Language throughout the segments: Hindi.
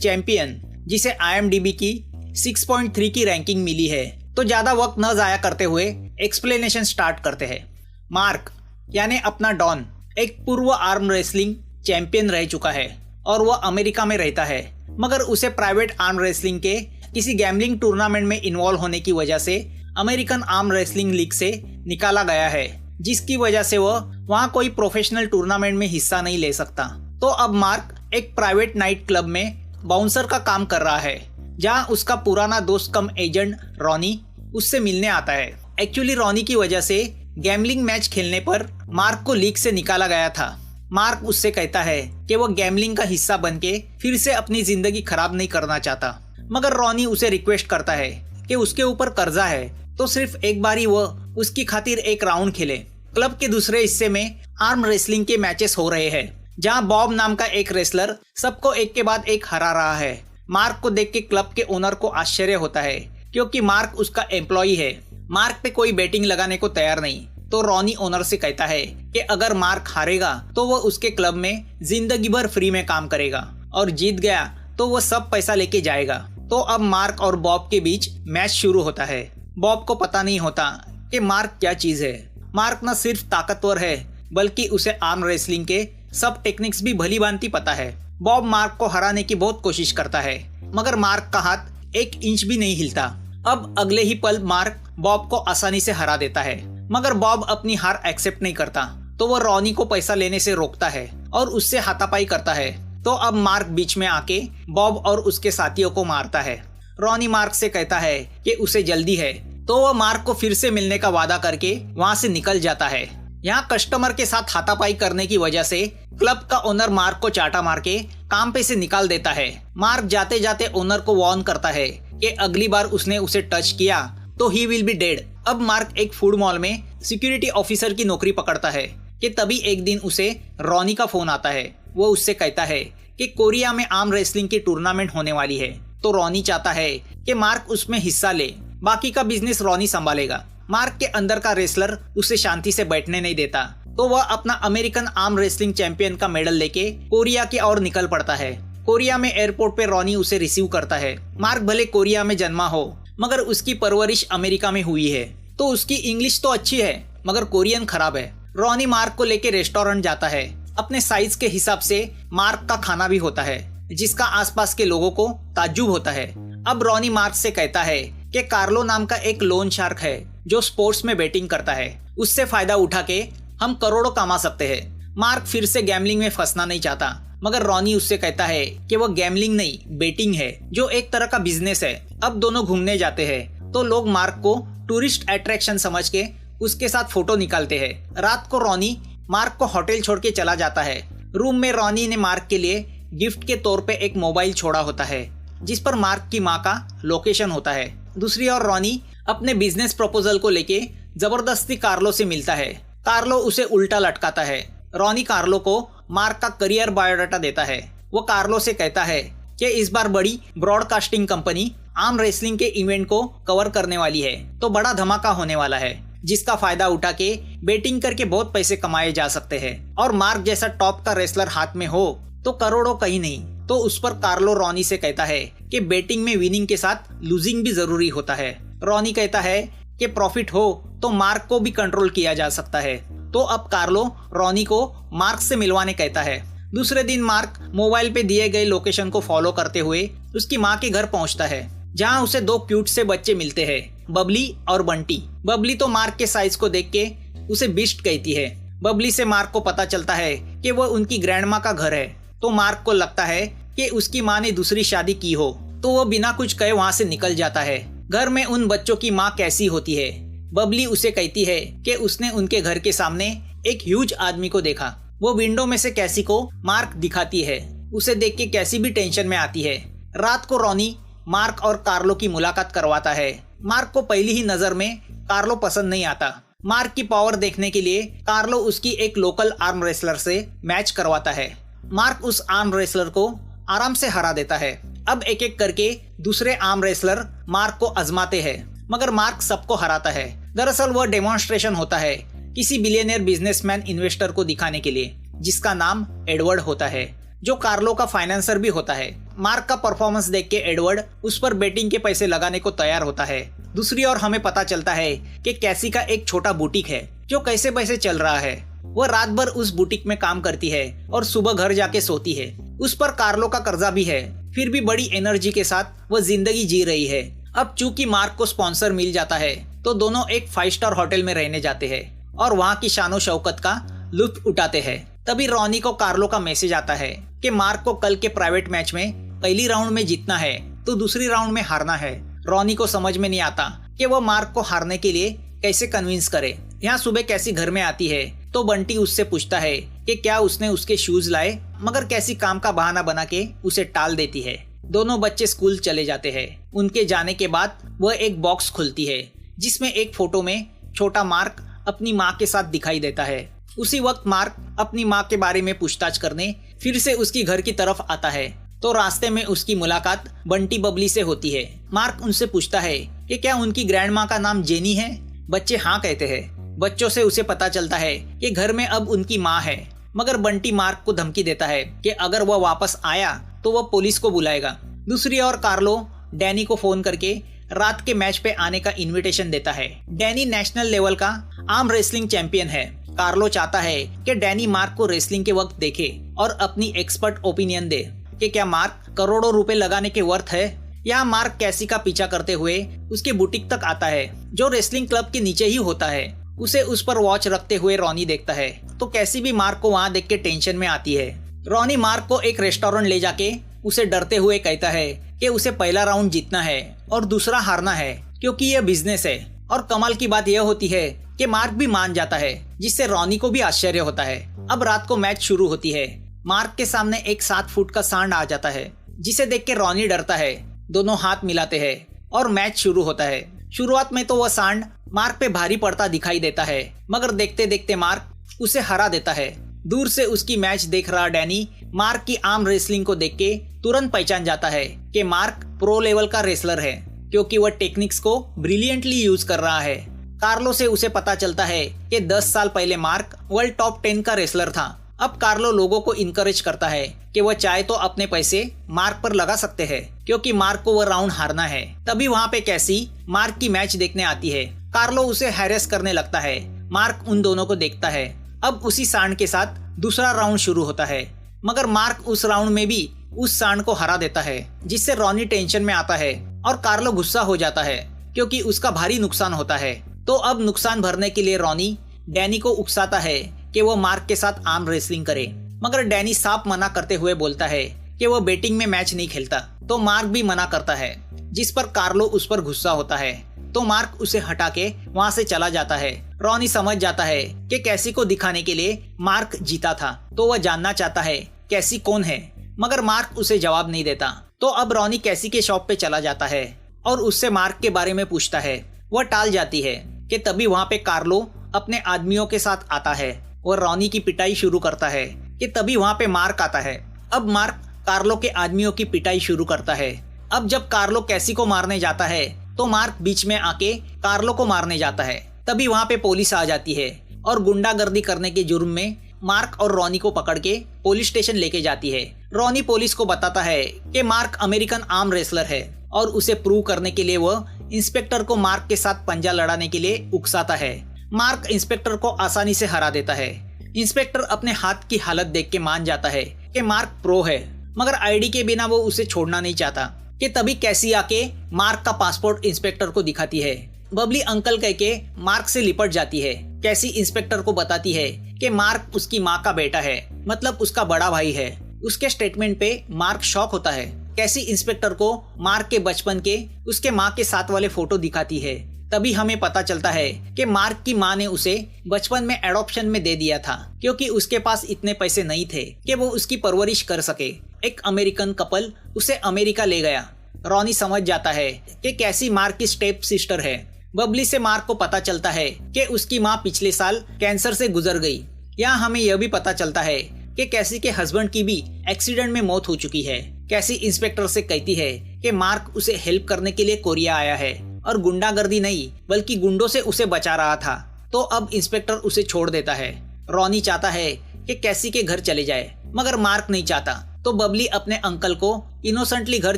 चैंपियन जिसे IMDb की 6.3 की रैंकिंग मिली है। तो ज्यादा वक्त न जाया करते हुए एक्सप्लेनेशन स्टार्ट करते हैं। मार्क यानी अपना डॉन एक पूर्व आर्म रेसलिंग चैंपियन रह चुका है और वह अमेरिका में रहता है, मगर उसे प्राइवेट आर्म रेसलिंग के किसी गैम्बलिंग टूर्नामेंट में इन्वॉल्व होने की वजह से अमेरिकन आर्म रेसलिंग लीग से निकाला गया है, जिसकी वजह से वह वहां कोई प्रोफेशनल टूर्नामेंट में हिस्सा नहीं ले सकता। तो अब मार्क एक प्राइवेट नाइट क्लब में बाउंसर का काम कर रहा है, जहां उसका पुराना दोस्त कम एजेंट रॉनी उससे मिलने आता है। एक्चुअली रॉनी की वजह से गैम्बलिंग मैच खेलने पर मार्क को लीग से निकाला गया था। मार्क उससे कहता है कि वह गैम्बलिंग का हिस्सा बनके फिर से अपनी जिंदगी खराब नहीं करना चाहता, मगर रॉनी उसे रिक्वेस्ट करता है कि उसके ऊपर कर्जा है तो सिर्फ एक बार ही वह उसकी खातिर एक राउंड खेले। क्लब के दूसरे हिस्से में आर्म रेसलिंग के मैचेस हो रहे हैं, जहां बॉब नाम का एक रेसलर सबको एक के बाद एक हरा रहा है। मार्क को देख के क्लब के ओनर को आश्चर्य होता है, क्योंकि मार्क उसका एम्प्लॉई है। मार्क पे कोई बेटिंग लगाने को तैयार नहीं, तो रॉनी ओनर से कहता है कि अगर मार्क हारेगा तो वह उसके क्लब में जिंदगी भर फ्री में काम करेगा और जीत गया तो वह सब पैसा लेके जाएगा। तो अब मार्क और बॉब के बीच मैच शुरू होता है। बॉब को पता नहीं होता कि मार्क क्या चीज है। मार्क न सिर्फ ताकतवर है, बल्कि उसे आर्म रेसलिंग के सब टेक्निक्स भी भली भांति पता है। बॉब मार्क को हराने की बहुत कोशिश करता है, मगर मार्क का हाथ 1 इंच भी नहीं हिलता। अब अगले ही पल मार्क बॉब को आसानी से हरा देता है, मगर बॉब अपनी हार एक्सेप्ट नहीं करता, तो वह रॉनी को पैसा लेने से रोकता है और उससे हाथापाई करता है। तो अब मार्क बीच में आके बॉब और उसके साथियों को मारता है। रॉनी मार्क से कहता है कि उसे जल्दी है, तो वह मार्क को फिर से मिलने का वादा करके वहां से निकल जाता है। यहाँ कस्टमर के साथ हाथापाई करने की वजह से क्लब का ओनर मार्क को चाटा मार के काम पे से निकाल देता है। मार्क जाते जाते ओनर को वार्न करता है कि अगली बार उसने उसे टच किया तो ही विल बी डेड। अब मार्क एक फूड मॉल में सिक्योरिटी ऑफिसर की नौकरी पकड़ता है कि तभी एक दिन उसे रॉनी का फोन आता है। वो उससे कहता है कि कोरिया में आर्म रेसलिंग की टूर्नामेंट होने वाली है, तो रॉनी चाहता है कि मार्क उसमें हिस्सा ले, बाकी का बिजनेस रॉनी संभालेगा। मार्क के अंदर का रेसलर उसे शांति से बैठने नहीं देता, तो वह अपना अमेरिकन आर्म रेसलिंग चैंपियन का मेडल लेके कोरिया की ओर निकल पड़ता है। कोरिया में एयरपोर्ट पे रॉनी उसे रिसीव करता है। मार्क भले कोरिया में जन्मा हो, मगर उसकी परवरिश अमेरिका में हुई है, तो उसकी इंग्लिश तो अच्छी है, मगर कोरियन खराब है। रॉनी मार्क को लेके रेस्टोरेंट जाता है। अपने साइज के हिसाब से मार्क का खाना भी होता है, जिसका आसपास के लोगों को ताज्जुब होता है। अब रॉनी मार्क से कहता है कि कार्लो नाम का एक लोन शार्क है जो स्पोर्ट्स में बैटिंग करता है, उससे फायदा उठा के हम करोड़ों कमा सकते हैं। मार्क फिर से गैम्बलिंग में फंसना नहीं चाहता, मगर रॉनी उससे कहता है कि वह गैम्बलिंग नहीं, बेटिंग है, जो एक तरह का बिजनेस है। अब दोनों घूमने जाते हैं, तो लोग मार्क को टूरिस्ट अट्रैक्शन समझ के उसके साथ फोटो निकालते हैं। रात को रॉनी मार्क को होटल छोड़ के चला जाता है। रूम में रॉनी ने मार्क के लिए गिफ्ट के तौर पे एक मोबाइल छोड़ा होता है, जिस पर मार्क की माँ का लोकेशन होता है। दूसरी ओर रॉनी अपने बिजनेस प्रपोजल को लेके जबरदस्ती कार्लो से मिलता है। कार्लो उसे उल्टा लटकाता है। रॉनी कार्लो को मार्क का करियर बायोडाटा देता है। वो कार्लो से कहता है कि इस बार बड़ी ब्रॉडकास्टिंग कंपनी आर्म रेसलिंग के इवेंट को कवर करने वाली है, तो बड़ा धमाका होने वाला है, जिसका फायदा उठा के बेटिंग करके बहुत पैसे कमाए जा सकते हैं। और मार्क जैसा टॉप का रेसलर हाथ में हो तो करोड़ों कहीं नहीं। तो उस पर कार्लो रॉनी से कहता है कि बेटिंग में विनिंग के साथ लूजिंग भी जरूरी होता है। रॉनी कहता है कि प्रॉफिट हो तो मार्क को भी कंट्रोल किया जा सकता है। तो अब कार्लो रॉनी को मार्क से मिलवाने कहता है। दूसरे दिन मार्क मोबाइल पे दिए गए लोकेशन को फॉलो करते हुए उसकी माँ के घर पहुंचता है, जहां उसे 2 क्यूट से बच्चे मिलते हैं, बबली और बंटी। बबली तो मार्क के साइज को देख के उसे बिस्ट कहती है। बबली से मार्क को पता चलता है कि वह उनकी ग्रैंडमा का घर है, तो मार्क को लगता है कि उसकी माँ ने दूसरी शादी की हो, तो वह बिना कुछ कहे वहाँ से निकल जाता है। घर में उन बच्चों की माँ कैसी होती है। बबली उसे कहती है कि उसने उनके घर के सामने एक ह्यूज आदमी को देखा। वो विंडो में से कैसी को मार्क दिखाती है। उसे देख के कैसी भी टेंशन में आती है। रात को रॉनी मार्क और कार्लो की मुलाकात करवाता है। मार्क को पहली ही नजर में कार्लो पसंद नहीं आता। मार्क की पावर देखने के लिए कार्लो उसकी एक लोकल आर्म रेसलर से मैच करवाता है। मार्क उस आर्म रेसलर को आराम से हरा देता है। अब एक एक करके दूसरे आर्म रेसलर मार्क को आजमाते हैं, मगर मार्क सबको हराता है। दरअसल वह डेमोन्स्ट्रेशन होता है किसी बिलियनियर बिजनेसमैन इन्वेस्टर को दिखाने के लिए, जिसका नाम एडवर्ड होता है, जो कार्लो का फाइनेंसर भी होता है। मार्क का परफॉर्मेंस देख के एडवर्ड उस पर बेटिंग के पैसे लगाने को तैयार होता है। दूसरी ओर हमें पता चलता है कि कैसी का एक छोटा बुटीक है जो कैसे पैसे चल रहा है। वह रात भर उस बुटीक में काम करती है और सुबह घर जाके सोती है। उस पर कार्लो का कर्जा भी है, फिर भी बड़ी एनर्जी के साथ वह जिंदगी जी रही है। अब चूंकि मार्क को स्पॉन्सर मिल जाता है तो दोनों एक 5 स्टार होटल में रहने जाते हैं और वहाँ की शानो शौकत का लुत्फ उठाते हैं। तभी रॉनी को कार्लो का मैसेज आता है कि मार्क को कल के प्राइवेट मैच में पहली राउंड में जीतना है तो दूसरी राउंड में हारना है। रॉनी को समझ में नहीं आता कि वो मार्क को हारने के लिए कैसे कन्विंस करे। यहाँ सुबह कैसी घर में आती है तो बंटी उससे पूछता है कि क्या उसने उसके शूज लाए, मगर कैसी काम का बहाना बना के उसे टाल देती है। दोनों बच्चे स्कूल चले जाते हैं। उनके जाने के बाद वह एक बॉक्स खुलती है जिसमें एक फोटो में छोटा मार्क अपनी माँ के साथ दिखाई देता है। उसी वक्त मार्क अपनी माँ के बारे में पूछताछ करने फिर से उसकी घर की तरफ आता है तो रास्ते में उसकी मुलाकात बंटी बबली से होती है। मार्क उनसे पूछता है कि क्या उनकी ग्रैंड माँ का नाम जेनी है। बच्चे हाँ कहते हैं। बच्चों से उसे पता चलता है कि घर में अब उनकी माँ है, मगर बंटी मार्क को धमकी देता है कि अगर वह वापस आया तो वह पुलिस को बुलाएगा। दूसरी ओर कार्लो डैनी को फोन करके रात के मैच पे आने का इनविटेशन देता है। डैनी नेशनल लेवल का आर्म रेसलिंग चैंपियन है। कार्लो चाहता है कि डैनी मार्क को रेसलिंग के वक्त देखे और अपनी एक्सपर्ट ओपिनियन दे कि क्या मार्क करोड़ों रुपए लगाने के वर्थ है। यहाँ मार्क कैसी का पीछा करते हुए उसके बुटीक तक आता है जो रेसलिंग क्लब के नीचे ही होता है। उसे उस पर वॉच रखते हुए रॉनी देखता है तो कैसी भी मार्क को वहाँ देख के टेंशन में आती है। रॉनी मार्क को एक रेस्टोरेंट ले जाके उसे डरते हुए कहता है कि उसे पहला राउंड जीतना है और दूसरा हारना है क्योंकि यह बिजनेस है। और कमाल की बात यह होती है कि मार्क भी मान जाता है जिससे रॉनी को भी आश्चर्य होता है। अब रात को मैच शुरू होती है। मार्क के सामने एक 7 फुट का सांड आ जाता है जिसे देख के रॉनी डरता है। दोनों हाथ मिलाते हैं और मैच शुरू होता है। शुरुआत में तो वह सांड मार्क पे भारी पड़ता दिखाई देता है, मगर देखते देखते मार्क उसे हरा देता है। दूर से उसकी मैच देख रहा डैनी मार्क की आर्म रेसलिंग को देख के तुरंत पहचान जाता है कि मार्क प्रो लेवल का रेसलर है क्योंकि वह टेक्निक्स को ब्रिलियंटली यूज कर रहा है। कार्लो से उसे पता चलता है कि 10 साल पहले मार्क वर्ल्ड टॉप 10 का रेसलर था। अब कार्लो लोगों को इनकरेज करता है कि वह चाहे तो अपने पैसे मार्क पर लगा सकते हैं क्योंकि मार्क को वह राउंड हारना है। तभी वहाँ पे कैसी मार्क की मैच देखने आती है। कार्लो उसे हैरेस करने लगता है। मार्क उन दोनों को देखता है। अब उसी सांड के साथ दूसरा राउंड शुरू होता है, मगर मार्क उस राउंड में भी उस सांड को हरा देता है जिससे रॉनी टेंशन में आता है और कार्लो गुस्सा हो जाता है क्योंकि उसका भारी नुकसान होता है। तो अब नुकसान भरने के लिए रॉनी डैनी को उकसाता है कि वो मार्क के साथ आर्म रेसलिंग करे, मगर डैनी साफ मना करते हुए बोलता है कि वो बेटिंग में मैच नहीं खेलता। तो मार्क भी मना करता है जिस पर कार्लो उस पर गुस्सा होता है तो मार्क उसे हटा के वहाँ से चला जाता है। रॉनी समझ जाता है कि कैसी को दिखाने के लिए मार्क जीता था तो वह जानना चाहता है कैसी कौन है, मगर मार्क उसे जवाब नहीं देता। तो अब रॉनी कैसी के शॉप पे चला जाता है और उससे मार्क के बारे में पूछता है। वह टाल जाती है कि तभी वहाँ पे कार्लो अपने आदमियों के साथ आता है और रॉनी की पिटाई शुरू करता है कि तभी वहाँ पे मार्क आता है। अब मार्क कार्लो के आदमियों की पिटाई शुरू करता है। अब जब कार्लो कैसी को मारने जाता है तो मार्क बीच में आके कार्लो को मारने जाता है। तभी वहाँ पे पुलिस आ जाती है और गुंडागर्दी करने के जुर्म में मार्क और रॉनी को पकड़ के पुलिस स्टेशन लेके जाती है। रॉनी पुलिस को बताता है कि मार्क अमेरिकन आर्म रेसलर है और उसे प्रूव करने के लिए वह इंस्पेक्टर को मार्क के साथ पंजा लड़ाने के लिए उकसाता है। मार्क इंस्पेक्टर को आसानी से हरा देता है। इंस्पेक्टर अपने हाथ की हालत देख के मान जाता है कि मार्क प्रो है, मगर आईडी के बिना वो उसे छोड़ना नहीं चाहता। कि तभी कैसी आके मार्क का पासपोर्ट इंस्पेक्टर को दिखाती है। बबली अंकल कह के मार्क से लिपट जाती है। कैसी इंस्पेक्टर को बताती है कि मार्क उसकी माँ का बेटा है, मतलब उसका बड़ा भाई है। उसके स्टेटमेंट पे मार्क शॉक होता है। कैसी इंस्पेक्टर को मार्क के बचपन के उसके माँ के साथ वाले फोटो दिखाती है। तभी हमें पता चलता है कि मार्क की माँ ने उसे बचपन में एडॉप्शन में दे दिया था क्योंकि उसके पास इतने पैसे नहीं थे कि वो उसकी परवरिश कर सके। एक अमेरिकन कपल उसे अमेरिका ले गया। रॉनी समझ जाता है कि कैसी मार्क की स्टेप सिस्टर है। बबली से मार्क को पता चलता है कि उसकी माँ पिछले साल कैंसर से गुजर गई। यहाँ हमें यह भी पता चलता है कि कैसी के हस्बैंड की भी एक्सीडेंट में मौत हो चुकी है। कैसी इंस्पेक्टर से कहती है कि मार्क उसे हेल्प करने के लिए कोरिया आया है और गुंडागर्दी नहीं बल्कि गुंडों से उसे बचा रहा था। तो अब इंस्पेक्टर उसे छोड़ देता है। रॉनी चाहता है कि कैसी के घर चले जाए, मगर मार्क नहीं चाहता तो बबली अपने अंकल को इनोसेंटली घर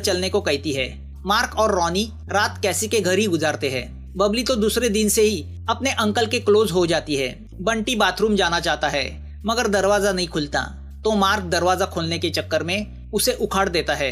चलने को कहती है। मार्क और रॉनी रात कैसी के घर ही गुजारते हैं। बबली तो दूसरे दिन से ही अपने अंकल के क्लोज हो जाती है। बंटी बाथरूम जाना चाहता है मगर दरवाजा नहीं खुलता, तो मार्क दरवाजा खोलने के चक्कर में उसे उखाड़ देता है।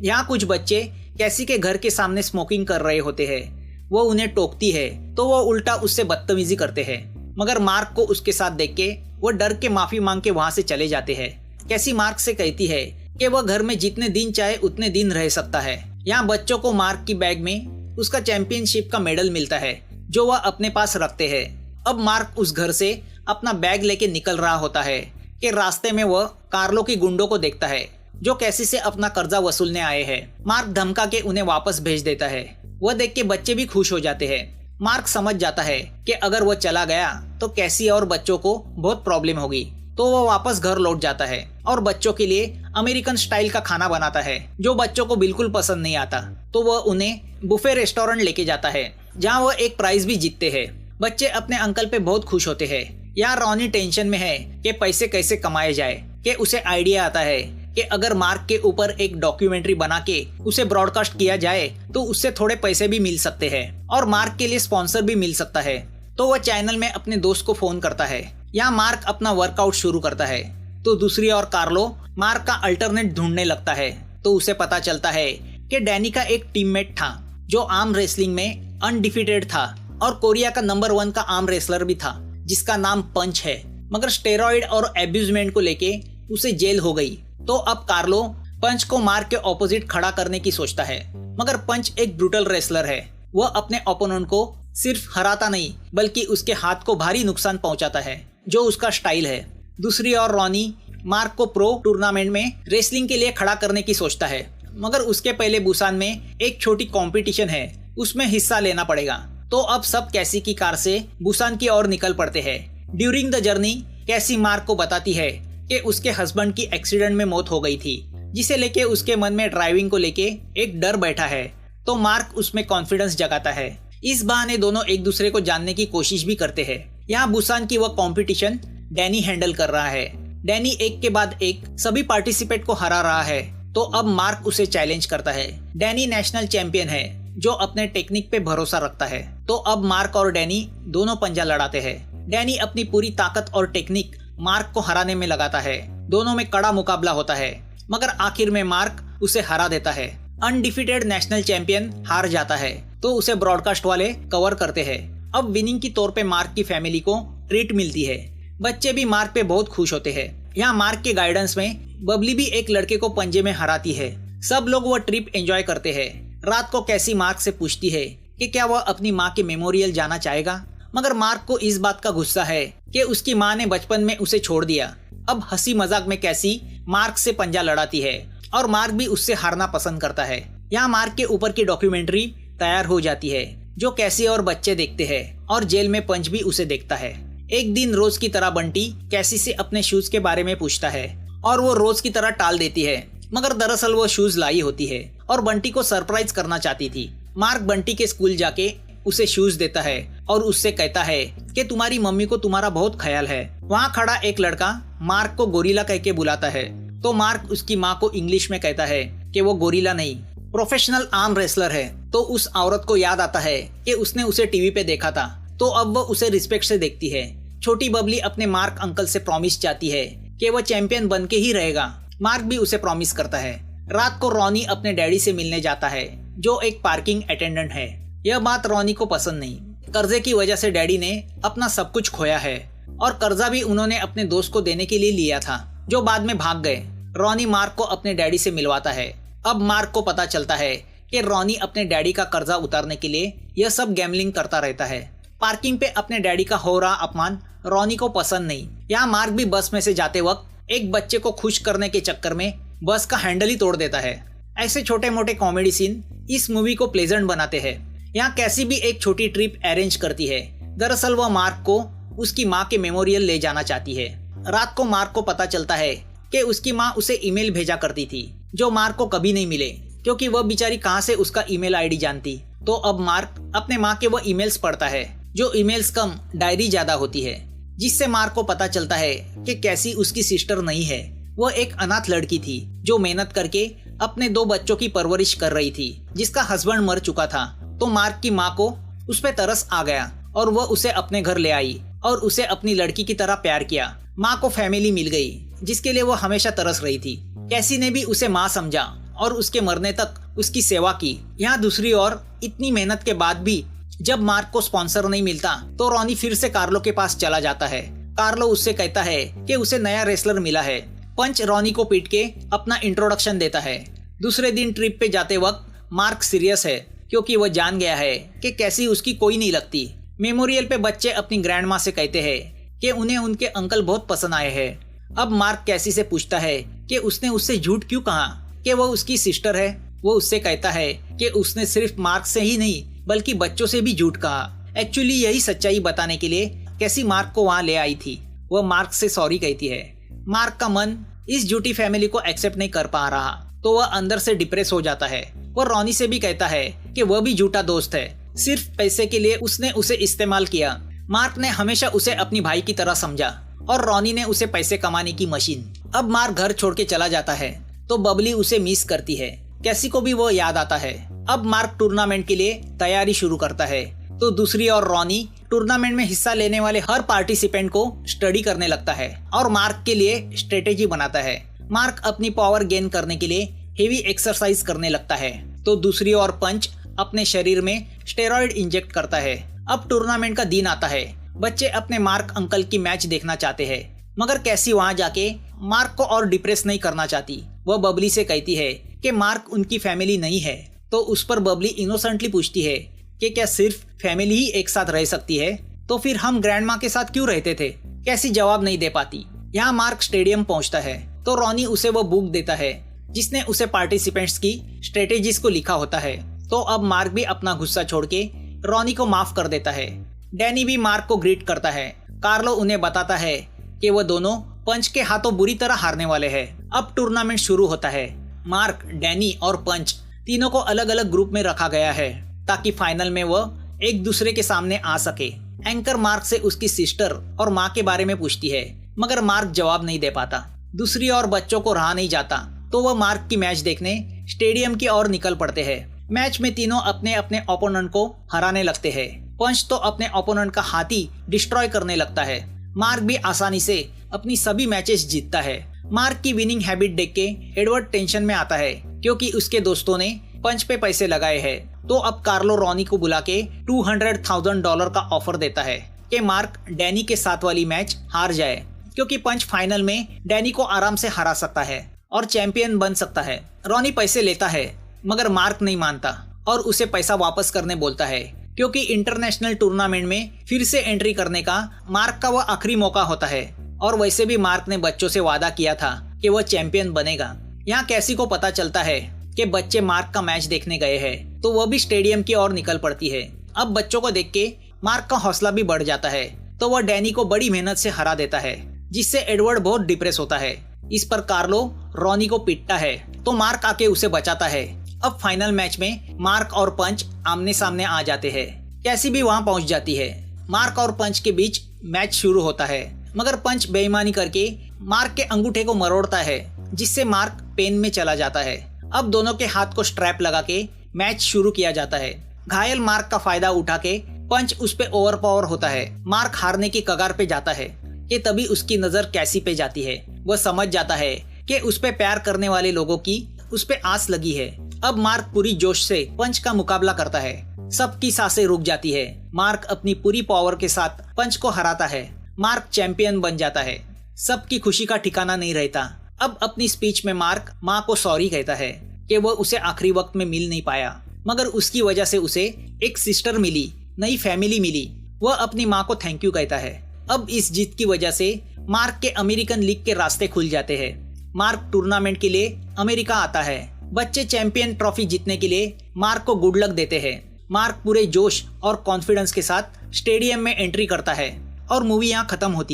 यहाँ कुछ बच्चे कैसी के घर के सामने स्मोकिंग कर रहे होते हैं। वो उन्हें टोकती है तो वो उल्टा उससे बदतमीजी करते हैं, मगर मार्क को उसके साथ देख के वो डर के माफी मांग के वहाँ से चले जाते हैं। कैसी मार्क से कहती है कि वह घर में जितने दिन चाहे उतने दिन रह सकता है। यहाँ बच्चों को मार्क की बैग में उसका चैंपियनशिप का मेडल मिलता है जो वह अपने पास रखते हैं। अब मार्क उस घर से अपना बैग लेके निकल रहा होता है कि रास्ते में वह कार्लो की गुंडों को देखता है जो कैसी से अपना कर्जा वसूलने आए हैं। मार्क धमका के उन्हें वापस भेज देता है। वह देख के बच्चे भी खुश हो जाते हैं। मार्क समझ जाता है कि अगर वह चला गया तो कैसी और बच्चों को बहुत प्रॉब्लम होगी, तो वह वापस घर लौट जाता है और बच्चों के लिए अमेरिकन स्टाइल का खाना बनाता है जो बच्चों को बिल्कुल पसंद नहीं आता। तो वह उन्हें बुफे रेस्टोरेंट लेके जाता है जहाँ वह एक प्राइज भी जीतते हैं। बच्चे अपने अंकल पे बहुत खुश होते हैं। यहाँ रॉनी टेंशन में है कि पैसे कैसे कमाए जाए, कि उसे आइडिया आता है कि अगर मार्क के ऊपर एक डॉक्यूमेंट्री बना के उसे ब्रॉडकास्ट किया जाए तो उससे थोड़े पैसे भी मिल सकते हैं और मार्क के लिए स्पॉन्सर भी मिल सकता है। तो वह चैनल में अपने दोस्त को फोन करता है। यहाँ मार्क अपना वर्कआउट शुरू करता है तो दूसरी ओर कार्लो मार्क का अल्टरनेट ढूंढने लगता है। तो उसे पता चलता है कि डैनी का एक टीममेट था जो आर्म रेसलिंग में अनडिफीटेड था और कोरिया का नंबर 1 का आर्म रेसलर भी था जिसका नाम पंच है, मगर स्टेरॉइड और एब्यूजमेंट को लेके उसे जेल हो गई। तो अब कार्लो पंच को मार्क के ऑपोजिट खड़ा करने की सोचता है, मगर पंच एक ब्रूटल रेसलर है। वह अपने ओपोनेंट को सिर्फ हराता नहीं बल्कि उसके हाथ को भारी नुकसान पहुंचाता है जो उसका स्टाइल है। दूसरी ओर रॉनी मार्क को प्रो टूर्नामेंट में रेसलिंग के लिए खड़ा करने की सोचता है, मगर उसके पहले बुसान में एक छोटी कंपटीशन है, उसमें हिस्सा लेना पड़ेगा। तो अब सब कैसी की कार से बुसान की ओर निकल पड़ते हैं। ड्यूरिंग द जर्नी कैसी मार्क को बताती है कि उसके हस्बैंड की एक्सीडेंट में मौत हो गई थी, जिसे लेके उसके मन में ड्राइविंग को लेके एक डर बैठा है। तो मार्क उसमें कॉन्फिडेंस जगाता है। इस बहाने दोनों एक दूसरे को जानने की कोशिश भी करते हैं। यहाँ बुसान की वह कंपटीशन डैनी हैंडल कर रहा है। डैनी एक के बाद एक सभी पार्टिसिपेंट को हरा रहा है। तो अब मार्क उसे चैलेंज करता है। डैनी नेशनल चैंपियन है जो अपने टेक्निक पे भरोसा रखता है। तो अब मार्क और डैनी दोनों पंजा लड़ाते हैं। डैनी अपनी पूरी ताकत और टेक्निक मार्क को हराने में लगाता है। दोनों में कड़ा मुकाबला होता है, मगर आखिर में मार्क उसे हरा देता है। अनडिफीटेड नेशनल चैंपियन हार जाता है तो उसे ब्रॉडकास्ट वाले कवर करते हैं। अब विनिंग की तौर पे मार्क की फैमिली को ट्रीट मिलती है। बच्चे भी मार्क पे बहुत खुश होते हैं। यहाँ मार्क के गाइडेंस में बबली भी एक लड़के को पंजे में हराती है। सब लोग वह ट्रिप एंजॉय करते हैं। रात को कैसी मार्क से पूछती है कि क्या वह अपनी माँ के मेमोरियल जाना चाहेगा, मगर मार्क को इस बात का गुस्सा है कि उसकी माँ ने बचपन में उसे छोड़ दिया। अब हंसी मजाक में कैसी मार्क से पंजा लड़ाती है और मार्क भी उससे हारना पसंद करता है। यहाँ मार्क के ऊपर की डॉक्यूमेंट्री तैयार हो जाती है जो कैसी और बच्चे देखते हैं और जेल में पंच भी उसे देखता है। एक दिन रोज की तरह बंटी कैसी से अपने शूज के बारे में पूछता है और वो रोज की तरह टाल देती है, मगर दरअसल वो शूज लाई होती है और बंटी को सरप्राइज करना चाहती थी। मार्क बंटी के स्कूल जाके उसे शूज देता है और उससे कहता है कि तुम्हारी मम्मी को तुम्हारा बहुत ख्याल है। वहाँ खड़ा एक लड़का मार्क को गोरिल्ला कह के बुलाता है। तो मार्क उसकी माँ को इंग्लिश में कहता है कि वो गोरिल्ला नहीं, प्रोफेशनल आर्म रेसलर है। तो उस औरत को याद आता है कि उसने उसे टीवी पे देखा था, तो अब वो उसे रिस्पेक्ट से देखती है। छोटी बबली अपने मार्क अंकल से प्रॉमिस चाहती है कि वो चैंपियन बन के ही रहेगा। मार्क भी उसे प्रॉमिस करता है। रात को रॉनी अपने डैडी से मिलने जाता है जो एक पार्किंग अटेंडेंट है। यह बात रॉनी को पसंद नहीं। कर्जे की वजह से डैडी ने अपना सब कुछ खोया है और कर्जा भी उन्होंने अपने दोस्त को देने के लिए लिया था जो बाद में भाग गए। रॉनी मार्क को अपने डैडी से मिलवाता है। अब मार्क को पता चलता है कि रॉनी अपने डैडी का कर्जा उतारने के लिए यह सब गैम्बलिंग करता रहता है। पार्किंग पे अपने डैडी का हो रहा अपमान रॉनी को पसंद नहीं। यहाँ मार्क भी बस में से जाते वक्त एक बच्चे को खुश करने के चक्कर में बस का हैंडल ही तोड़ देता है। ऐसे छोटे मोटे कॉमेडी सीन इस मूवी को प्लेजेंट बनाते हैं। यहाँ कैसी भी एक छोटी ट्रिप अरेंज करती है। दरअसल वह मार्क को उसकी माँ के मेमोरियल ले जाना चाहती है। रात को मार्क को पता चलता है कि उसकी माँ उसे ईमेल भेजा करती थी जो मार्क को कभी नहीं मिले, क्योंकि वह बेचारी कहाँ से उसका ईमेल आईडी जानती। तो अब मार्क अपने माँ के वह ईमेल्स पढ़ता है जो ईमेल्स कम डायरी ज्यादा होती है, जिससे मार्क को पता चलता है कि कैसी उसकी सिस्टर नहीं है। वो एक अनाथ लड़की थी जो मेहनत करके अपने 2 बच्चों की परवरिश कर रही थी, जिसका हस्बैंड मर चुका था। तो मार्क की माँ को उस पे तरस आ गया और वह उसे अपने घर ले आई और उसे अपनी लड़की की तरह प्यार किया। माँ को फैमिली मिल गई जिसके लिए वो हमेशा तरस रही थी। कैसी ने भी उसे माँ समझा और उसके मरने तक उसकी सेवा की। यहाँ दूसरी ओर इतनी मेहनत के बाद भी जब मार्क को स्पॉन्सर नहीं मिलता तो रॉनी फिर से कार्लो के पास चला जाता है। कार्लो उससे कहता है कि उसे नया रेसलर मिला है। पंच रॉनी को पीट के अपना इंट्रोडक्शन देता है। दूसरे दिन ट्रिप पे जाते वक्त मार्क सीरियस है क्योंकि वह जान गया है कि कैसी उसकी कोई नहीं लगती। मेमोरियल पे बच्चे अपनी ग्रैंड माँ से कहते हैं कि उन्हें उनके अंकल बहुत पसंद आए हैं। अब मार्क कैसी से पूछता है कि उसने उससे झूठ क्यों कहा कि वो उसकी सिस्टर है। वो उससे कहता है कि उसने सिर्फ मार्क से ही नहीं बल्कि बच्चों से भी झूठ कहा। एक्चुअली यही सच्चाई बताने के लिए कैसी मार्क को वहाँ ले आई थी। वह मार्क से सॉरी कहती है। मार्क का मन इस झूठी फैमिली को एक्सेप्ट नहीं कर पा रहा तो वह अंदर से डिप्रेस हो जाता है। वह रॉनी से भी कहता है कि वह भी झूठा दोस्त है, सिर्फ पैसे के लिए उसने उसे इस्तेमाल किया। मार्क ने हमेशा उसे अपनी भाई की तरह समझा और रॉनी ने उसे पैसे कमाने की मशीन। अब मार्क घर छोड़ के चला जाता है तो बबली उसे मिस करती है। कैसी को भी वो याद आता है। अब मार्क टूर्नामेंट के लिए तैयारी शुरू करता है तो दूसरी ओर रॉनी टूर्नामेंट में हिस्सा लेने वाले हर पार्टिसिपेंट को स्टडी करने लगता है और मार्क के लिए स्ट्रेटेजी बनाता है। मार्क अपनी पावर गेन करने के लिए हेवी एक्सरसाइज करने लगता है तो दूसरी ओर पंच अपने शरीर में स्टेरॉइड इंजेक्ट करता है। अब टूर्नामेंट का दिन आता है। बच्चे अपने मार्क अंकल की मैच देखना चाहते हैं मगर कैसी वहां जाके मार्क को और डिप्रेस नहीं करना चाहती। वह बबली से कहती है कि मार्क उनकी फैमिली नहीं है तो उस पर बबली इनोसेंटली पूछती है कि क्या सिर्फ फैमिली ही एक साथ रह सकती है, तो फिर हम ग्रैंड माँ के साथ क्यों रहते थे। कैसी जवाब नहीं दे पाती। यहाँ मार्क स्टेडियम पहुँचता है तो रॉनी उसे वो बुक देता है जिसने उसे पार्टिसिपेंट्स की स्ट्रेटेजीज को लिखा होता है। तो अब मार्क भी अपना गुस्सा छोड़ के रॉनी को माफ कर देता है। डैनी भी मार्क को ग्रीट करता है। कार्लो उन्हें बताता है कि वो दोनों पंच के हाथों बुरी तरह हारने वाले हैं। अब टूर्नामेंट शुरू होता है। मार्क, डैनी और पंच तीनों को अलग अलग ग्रुप में रखा गया है ताकि फाइनल में वह एक दूसरे के सामने आ सके। एंकर मार्क से उसकी सिस्टर और माँ के बारे में पूछती है मगर मार्क जवाब नहीं दे पाता। दूसरी ओर बच्चों को रहा नहीं जाता तो वह मार्क की मैच देखने स्टेडियम की ओर निकल पड़ते हैं। मैच में तीनों अपने अपने ओपोनेंट को हराने लगते हैं। पंच तो अपने ओपोनेंट का हाथी डिस्ट्रॉय करने लगता है। मार्क भी आसानी से अपनी सभी मैचेस जीतता है। मार्क की विनिंग हैबिट देख के एडवर्ड टेंशन में आता है क्योंकि उसके दोस्तों ने पंच पे पैसे लगाए हैं। तो अब कार्लो रॉनी को बुला के $200,000 का ऑफर देता है कि मार्क डैनी के साथ वाली मैच हार जाए क्योंकि पंच फाइनल में डैनी को आराम से हरा सकता है और चैंपियन बन सकता है। रॉनी पैसे लेता है मगर मार्क नहीं मानता और उसे पैसा वापस करने बोलता है क्योंकि इंटरनेशनल टूर्नामेंट में फिर से एंट्री करने का मार्क का वह आखिरी मौका होता है और वैसे भी मार्क ने बच्चों से वादा किया था कि वह चैंपियन बनेगा। यहाँ कैसी को पता चलता है कि बच्चे मार्क का मैच देखने गए हैं तो वह भी स्टेडियम की ओर निकल पड़ती है। अब बच्चों को देख के मार्क का हौसला भी बढ़ जाता है तो वह डैनी को बड़ी मेहनत से हरा देता है जिससे एडवर्ड बहुत डिप्रेस होता है। इस पर कार्लो रॉनी को पीटता है तो मार्क आके उसे बचाता है। अब फाइनल मैच में मार्क और पंच आमने सामने आ जाते हैं। कैसी भी वहां पहुंच जाती है। मार्क और पंच के बीच मैच शुरू होता है मगर पंच बेईमानी करके मार्क के अंगूठे को मरोड़ता है जिससे मार्क पेन में चला जाता है। अब दोनों के हाथ को स्ट्रैप लगा के मैच शुरू किया जाता है। घायल मार्क का फायदा उठा के पंच उस पे ओवर पावर होता है। मार्क हारने की कगार पे जाता है कि तभी उसकी नजर कैसी पे जाती है। वह समझ जाता है कि उस पे प्यार करने वाले लोगों की उस पे आस लगी है। अब मार्क पूरी जोश से पंच का मुकाबला करता है। सबकी सांसें रुक जाती है। मार्क अपनी पूरी पावर के साथ पंच को हराता है। मार्क चैंपियन बन जाता है। सबकी खुशी का ठिकाना नहीं रहता। अब अपनी स्पीच में मार्क माँ को सॉरी कहता है कि वह उसे आखिरी वक्त में मिल नहीं पाया मगर उसकी वजह से उसे एक सिस्टर मिली, नई फैमिली मिली। वह अपनी माँ को थैंक यू कहता है। अब इस जीत की वजह से मार्क के अमेरिकन लीग के रास्ते खुल जाते हैं। मार्क टूर्नामेंट के लिए अमेरिका आता है। बच्चे चैंपियन ट्रॉफी जीतने के लिए मार्क को गुड लक देते हैं। मार्क पूरे जोश और कॉन्फिडेंस के साथ स्टेडियम में एंट्री करता है और मूवी यहाँ खत्म होती है।